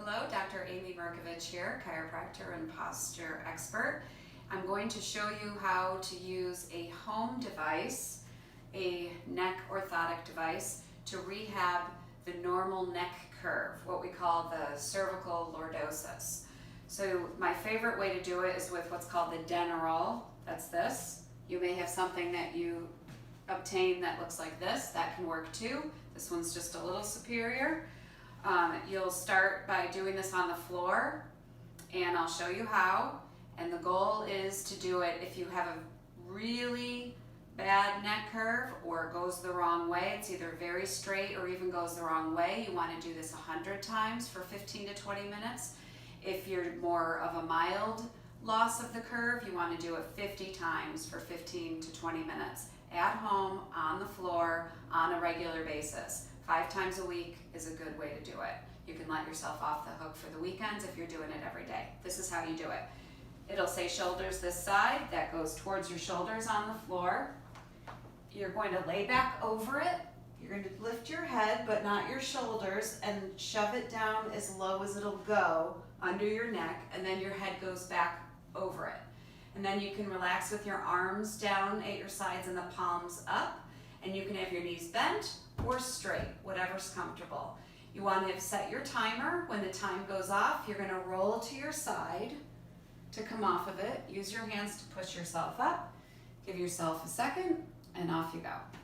Hello, Dr. Amy Mercovich here, Chiropractor and Posture Expert. I'm going to show you how to use a home device, a neck orthotic device, to rehab the normal neck curve, what we call the cervical lordosis. So my favorite way to do it is with what's called the Denneroll. That's this. You may have something that you obtain that looks like this. That can work too. This one's just a little superior. You'll start by doing this on the floor, and I'll show you how. And the goal is to do it if you have a really bad neck curve or it goes the wrong way. It's either very straight or even goes the wrong way. You want to do this 100 times for 15 to 20 minutes. If you're more of a mild loss of the curve, you want to do it 50 times for 15 to 20 minutes at home, on the floor, on a regular basis. 5 times a week is a good way to do it. You can let yourself off the hook for the weekends if you're doing it every day. This is how you do it. It'll say shoulders this side. That goes towards your shoulders on the floor. You're going to lay back over it. You're going to lift your head, but not your shoulders, and shove it down as low as it'll go under your neck, and then your head goes back over it. And then you can relax with your arms down at your sides and the palms up, and you can have your knees bent or straight, whatever's comfortable. You want to set your timer. When the time goes off, you're going to roll to your side to come off of it. Use your hands to push yourself up. Give yourself a second, and off you go.